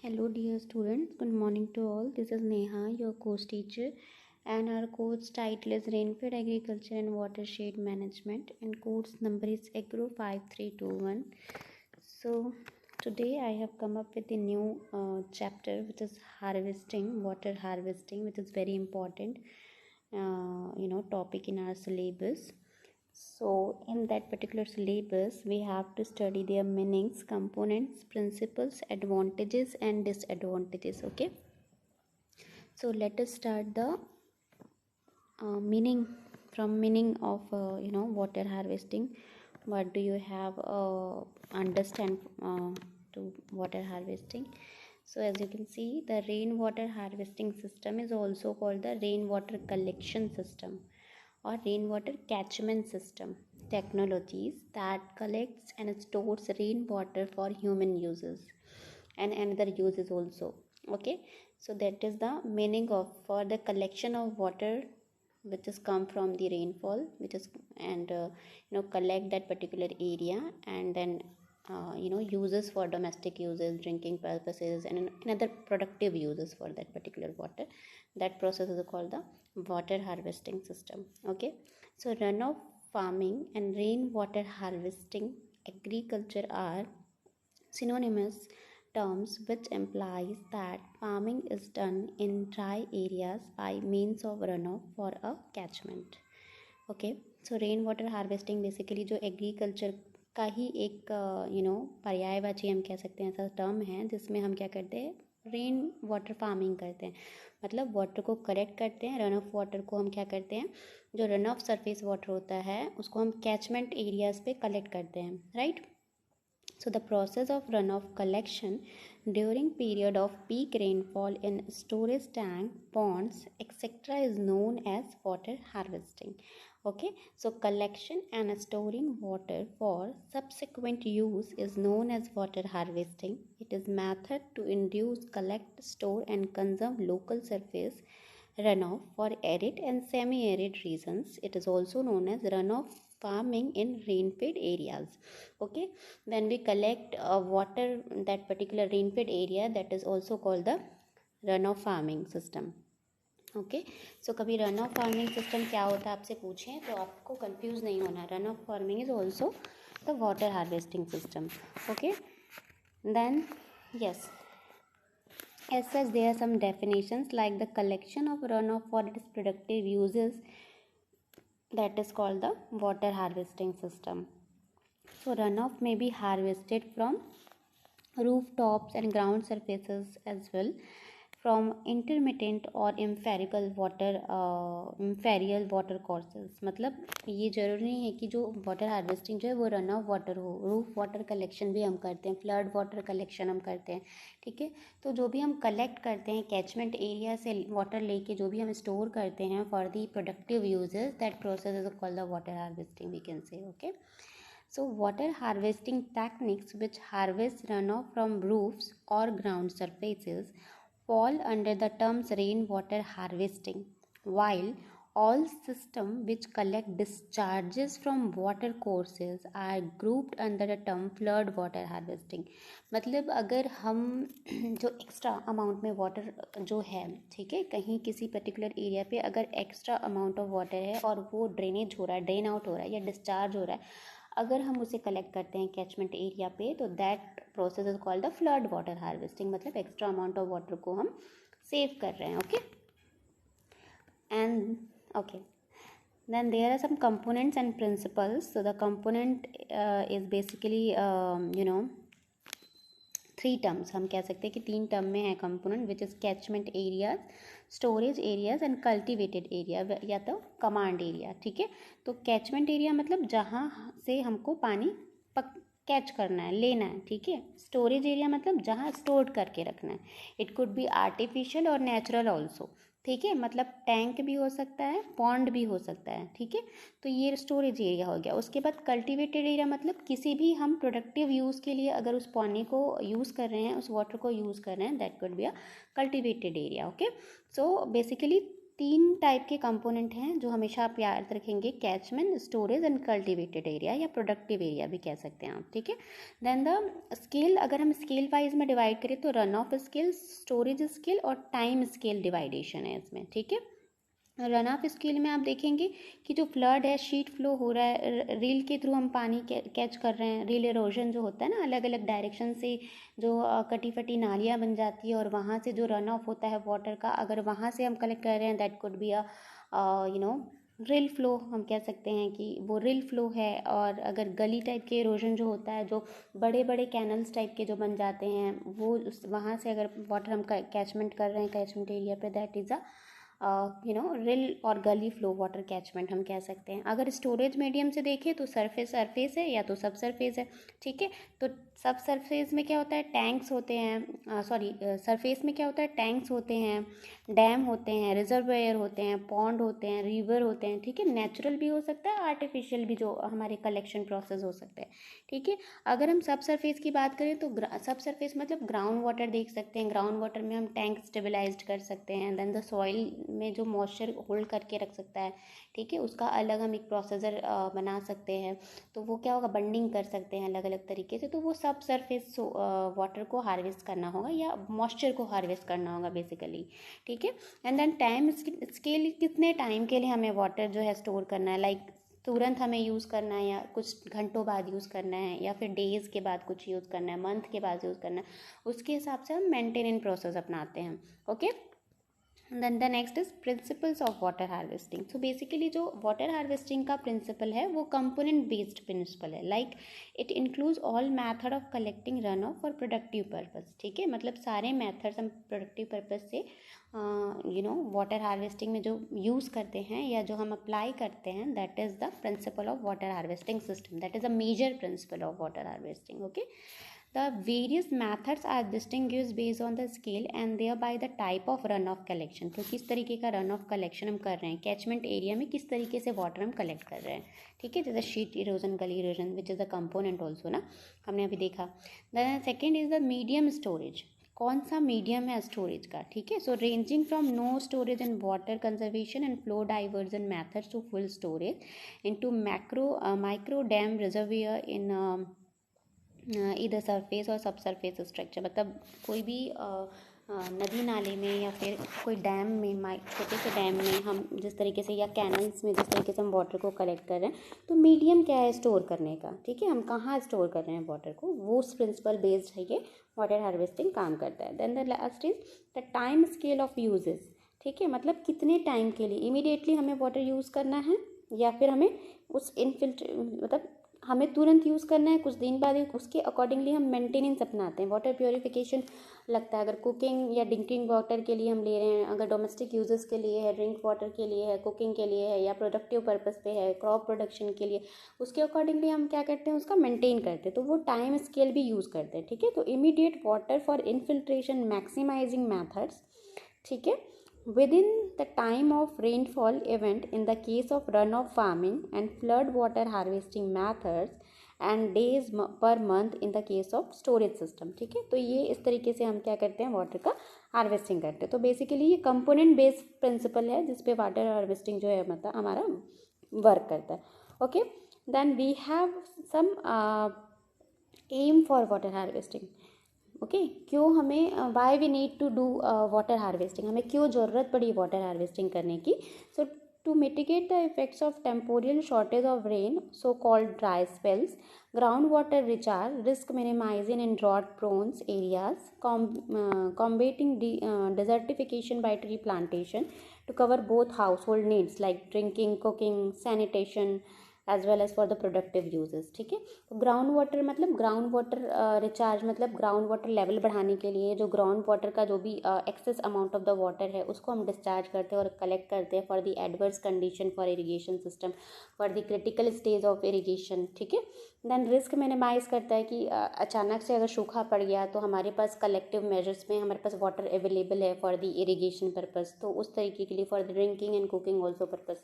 Hello, dear students. Good morning to all. This is Neha, your course teacher, and our course title is Rainfed Agriculture and Watershed Management, and course number is Agro 5321. So, today I have come up with a new chapter, which is harvesting, water harvesting, which is very important, topic in our syllabus. So, in that particular syllabus, we have to study their meanings, components, principles, advantages, and disadvantages. Okay. So, let us start the meaning of water harvesting. What do you have understand to water harvesting? So, as you can see, the rainwater harvesting system is also called the rainwater collection system or rainwater catchment system technologies that collects and stores rainwater for human uses and another uses also. Okay, so that is the meaning of for the collection of water which is come from the rainfall, which is and collect that particular area, and then uses for domestic uses, drinking purposes, and another productive uses for that particular water. That process is called the water harvesting system. Okay, so runoff farming and rainwater harvesting agriculture are synonymous terms, which implies that farming is done in dry areas by means of runoff for a catchment. Okay, so rain water harvesting basically जो agriculture का ही एक पर्यायवाची हम कह सकते हैं, ऐसा term है जिसमें हम क्या करते हैं, रेन वाटर फार्मिंग करते हैं। मतलब वाटर को कलेक्ट करते हैं, रन ऑफ वाटर को हम क्या करते हैं, जो रन ऑफ सरफेस वाटर होता है उसको हम कैचमेंट एरियाज पे कलेक्ट करते हैं, right. So the process of runoff collection during period of peak rainfall in storage tank, ponds, etc. is known as water harvesting. Okay, so collection and storing water for subsequent use is known as water harvesting. It is method to induce, collect, store and conserve local surface runoff for arid and semi-arid regions. It is also known as runoff farming in rain-fed areas. Okay, when we collect water that particular rain-fed area, that is also called the runoff farming system. Okay, so कभी run off farming system क्या होता है आपसे पूछें तो आपको confuse नहीं होना। Run off farming is also the water harvesting system. Okay, then yes, as such there are some definitions like the collection of runoff for its productive uses, that is called the water harvesting system. So runoff may be harvested from rooftops and ground surfaces as well, from intermittent और inferior water courses। मतलब ये ज़रूरी नहीं है कि जो water harvesting जो है वो रन ऑफ वाटर हो, रूफ वाटर कलेक्शन भी हम करते हैं, फ्लड वाटर कलेक्शन हम करते हैं, ठीक है। तो जो भी हम कलेक्ट करते हैं कैचमेंट एरिया से वाटर लेके जो भी हम स्टोर करते हैं for the productive uses, that process is called the water harvesting, we can say. Okay, so water harvesting techniques which harvest runoff from roofs or ground surfaces fall under the terms rainwater harvesting, while all systems which collect discharges from water courses are grouped under the term flood water harvesting। मतलब अगर हम जो extra amount में water जो है, ठीक है, कहीं किसी पर्टिकुलर एरिया पे अगर एक्स्ट्रा अमाउंट ऑफ वाटर है और वो ड्रेनेज हो रहा है, ड्रेन आउट हो रहा है या डिस्चार्ज हो रहा है, अगर हम उसे कलेक्ट करते हैं कैचमेंट एरिया पे, तो that process is called the flood water harvesting. मतलब एक्स्ट्रा अमाउंट ऑफ वाटर को हम सेव कर रहे हैं। Okay, and okay, then there are some components and principles. So the component is basically three terms, हम कह सकते हैं कि तीन टर्म में है component, which is catchment areas, storage areas and cultivated area या तो कमांड एरिया, ठीक है। तो कैचमेंट एरिया मतलब जहाँ से हमको पानी कैच करना है, लेना है, ठीक है। स्टोरेज एरिया मतलब जहाँ स्टोर करके रखना है। इट कुड बी आर्टिफिशियल और नेचुरल ऑल्सो, ठीक है। मतलब टैंक भी हो सकता है, पॉन्ड भी हो सकता है, ठीक है। तो ये स्टोरेज एरिया हो गया। उसके बाद कल्टिवेटेड एरिया मतलब किसी भी हम प्रोडक्टिव यूज़ के लिए अगर उस पानी को यूज़ कर रहे हैं, उस वाटर को यूज़ कर रहे हैं, that could be a cultivated area. Okay, so basically तीन टाइप के कंपोनेंट हैं जो हमेशा आप याद रखेंगे, catchment, storage and cultivated area या प्रोडक्टिव एरिया भी कह सकते हैं आप, ठीक है। देन द स्केल, अगर हम स्केल वाइज में डिवाइड करें तो run of scale, storage scale और टाइम स्केल डिवाइडेशन है इसमें, ठीक है। रन ऑफ स्केल में आप देखेंगे कि जो फ्लड है, शीट फ्लो हो रहा है, रील के थ्रू हम पानी कैच कर रहे हैं, रील इरोजन जो होता है ना, अलग अलग डायरेक्शन से जो कटी फटी नालियाँ बन जाती है और वहाँ से जो रन ऑफ होता है वाटर का, अगर वहाँ से हम कलेक्ट कर रहे हैं, that could be reel flow, हम कह सकते हैं कि वो रिल फ्लो है। और अगर गली टाइप के इरोजन जो होता है, जो बड़े बड़े कैनल्स टाइप के जो बन जाते हैं, वो वहाँ से अगर वाटर हम कैचमेंट कर रहे हैं, कैचमेंट एरिया पे, दैट इज़ अ रिल और गली फ्लो वाटर कैचमेंट हम कह सकते हैं। अगर स्टोरेज मीडियम से देखें तो सरफेस है या तो सब सरफेस है, ठीक है। तो सब सरफेस में क्या होता है, टैंक्स होते हैं, सरफेस में क्या होता है, टैंक्स होते हैं, डैम होते हैं, रिजर्वायर होते हैं, पॉन्ड होते हैं, रिवर होते हैं, ठीक है। नेचुरल भी हो सकता है, आर्टिफिशियल भी जो हमारे कलेक्शन प्रोसेस हो सकता है, ठीक है। अगर हम सब सरफेस की बात करें तो सब सरफेस मतलब ग्राउंड वाटर देख सकते हैं, ग्राउंड वाटर में हम टैंक स्टेबलाइज्ड कर सकते हैं, देन द सॉइल में जो मॉइस्चर होल्ड करके रख सकता है, ठीक है, उसका अलग हम एक प्रोसेसर बना सकते हैं। तो वो क्या होगा, बंडिंग कर सकते हैं अलग अलग तरीके से। तो वो सब सरफेस वाटर को हार्वेस्ट करना होगा या मॉइस्चर को हार्वेस्ट करना होगा बेसिकली, ठीक है। एंड देन टाइम स्केल, कितने टाइम के लिए हमें वाटर जो है स्टोर करना है, लाइक तुरंत हमें यूज़ करना है या कुछ घंटों बाद यूज़ करना है या फिर डेज़ के बाद कुछ यूज़ करना है, मंथ के बाद यूज़ करना है, उसके हिसाब से हम मेंटेनेंस प्रोसेस अपनाते हैं, okay. Then the next is principles of water harvesting. So basically जो वाटर हार्वेस्टिंग का प्रिंसिपल है वो कंपोनेंट बेस्ड प्रिंसिपल है, like it includes all method of collecting run off for productive purpose, ठीक है। मतलब सारे मेथड्स हम प्रोडक्टिव पर्पस से वाटर हार्वेस्टिंग में जो यूज़ करते हैं या जो हम अप्लाई करते हैं, that is the principle of water harvesting system, that is a major principle of water harvesting, okay. The various methods are distinguished based on the scale and thereby the type of runoff collection। तो किस तरीके का run of collection हम कर रहे हैं, catchment area में किस तरीके से वाटर हम कलेक्ट कर रहे हैं, ठीक है। जैसे sheet erosion, gully erosion, which is the component also ना, हमने अभी देखा। The second is the medium storage, कौन सा मीडियम है स्टोरेज का, ठीक है। So ranging from no storage and water conservation and flow diversion methods to full storage into micro dam reservoir in इधर सरफेस और सब सरफेस स्ट्रक्चर। मतलब कोई भी नदी नाले में या फिर कोई डैम में, छोटे से डैम में हम जिस तरीके से, या कैनल्स में जिस तरीके से हम वाटर को कलेक्ट कर रहे हैं, तो मीडियम क्या है स्टोर करने का, ठीक है, हम कहाँ स्टोर कर रहे हैं वाटर को, वो उस प्रिंसिपल बेस्ड है ये वाटर हार्वेस्टिंग काम करता है। Then the last is the time scale of uses, ठीक है। मतलब कितने टाइम के लिए, इमीडिएटली हमें वाटर यूज़ करना है या फिर हमें उस मतलब हमें तुरंत यूज़ करना है, कुछ दिन बाद, उसके अकॉर्डिंगली हम मेंटेनेंस अपनाते हैं। वाटर प्योरीफिकेशन लगता है, अगर कुकिंग या ड्रिंकिंग वाटर के लिए हम ले रहे हैं, अगर डोमेस्टिक यूजेस के लिए है, ड्रिंक वाटर के लिए है, कुकिंग के लिए है, या प्रोडक्टिव पर्पस पे है, क्रॉप प्रोडक्शन के लिए, उसके अकॉर्डिंगली हम क्या करते हैं, उसका मेंटेन करते हैं। तो वो टाइम स्केल भी यूज़ करते हैं, ठीक है। तो immediate water for infiltration maximising methods, ठीक है, within the time of rainfall event in the case of runoff farming and flood water harvesting methods and days per month in the case of storage system, ठीक है। तो ये इस तरीके से हम क्या करते हैं, वाटर का हार्वेस्टिंग करते हैं। तो बेसिकली ये कंपोनेंट बेस्ड प्रिंसिपल है जिस पे वाटर हार्वेस्टिंग जो है मतलब हमारा वर्क करता है, okay. Then we have some aim for water harvesting, okay. क्यों हमें, why we need to do water harvesting, हमें क्यों ज़रूरत पड़ी वाटर हार्वेस्टिंग करने की। So to mitigate the effects of temporal shortage of rain, so called dry spells, ground water recharge, risk minimising in drought prone areas, combating desertification by tree plantation to cover both household needs like drinking, cooking, sanitation as well as for the productive uses, ठीक है। तो ground water मतलब ground water recharge, मतलब ground water level बढ़ाने के लिए जो ground water का जो भी excess amount of the water है उसको हम डिस्चार्ज करते हैं और कलेक्ट करते हैं for the adverse condition for irrigation system, for the critical stage of irrigation, ठीक है। देन रिस्क मिनिमाइज़ करता है कि अचानक से अगर सूखा पड़ गया तो हमारे पास कलेक्टिव मेजर्स में हमारे पास वाटर अवेलेबल है फॉर द इरिगेशन पर्पस, तो उस तरीके के लिए for the drinking and cooking also purpose.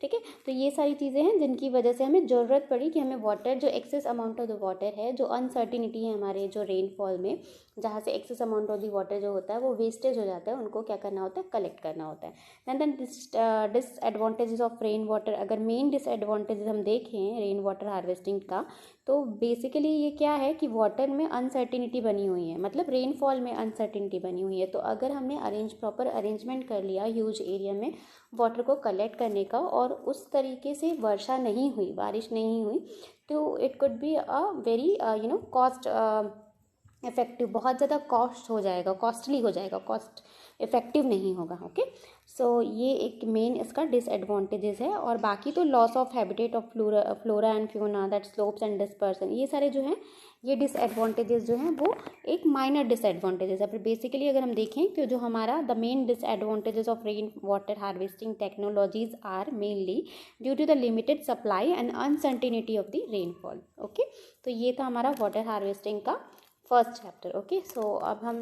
ठीक है, तो ये सारी चीज़ें हैं जिनकी वजह से हमें ज़रूरत पड़ी कि हमें वाटर, जो access amount of the water है, जो अनसर्टिनिटी है हमारे जो रेनफॉल में, जहाँ से access amount of the water जो होता है वो वेस्टेज हो जाता है, उनको क्या करना होता है, कलेक्ट करना होता है। Then disadvantages of rain water, अगर मेन डिसएडवांटेजेस हम देखें रेन वाटर हार्वेस्टिंग का, तो बेसिकली ये क्या है कि वाटर में अनसर्टिनिटी बनी हुई है, मतलब रेनफॉल में अनसर्टिनिटी बनी हुई है। तो अगर हमने प्रॉपर अरेंजमेंट कर लिया ह्यूज एरिया में वाटर को कलेक्ट करने का, और उस तरीके से वर्षा नहीं हुई, बारिश नहीं हुई, तो it could be a very cost effective, बहुत ज़्यादा कॉस्ट हो जाएगा, कॉस्टली हो जाएगा, कॉस्ट इफेक्टिव नहीं होगा। ओके, सो ये एक मेन इसका डिसएडवांटेजेस है। और बाकी तो loss of habitat of flora and fauna, that slopes and dispersion, ये सारे जो हैं ये डिसएडवांटेजेस जो हैं वो एक माइनर डिसएडवांटेजेस है। फिर बेसिकली अगर हम देखें तो जो हमारा the main disadvantages of rain water harvesting technologies are mainly due to the limited supply and uncertainty of the rainfall. Okay, तो ये था हमारा वाटर हार्वेस्टिंग का फर्स्ट चैप्टर। ओके, सो अब हम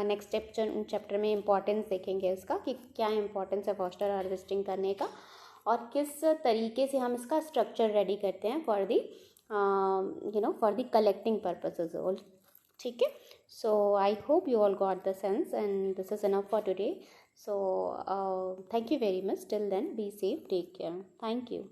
नेक्स्ट चैप्टर में इम्पॉर्टेंस देखेंगे इसका, कि क्या इम्पॉर्टेंस है वाटर हार्वेस्टिंग करने का, और किस तरीके से हम इसका स्ट्रक्चर रेडी करते हैं for the for the collecting purposes all. ठीक है, so I hope you all got the sense and this is enough for today. So thank you very much, till then be safe, take care, thank you.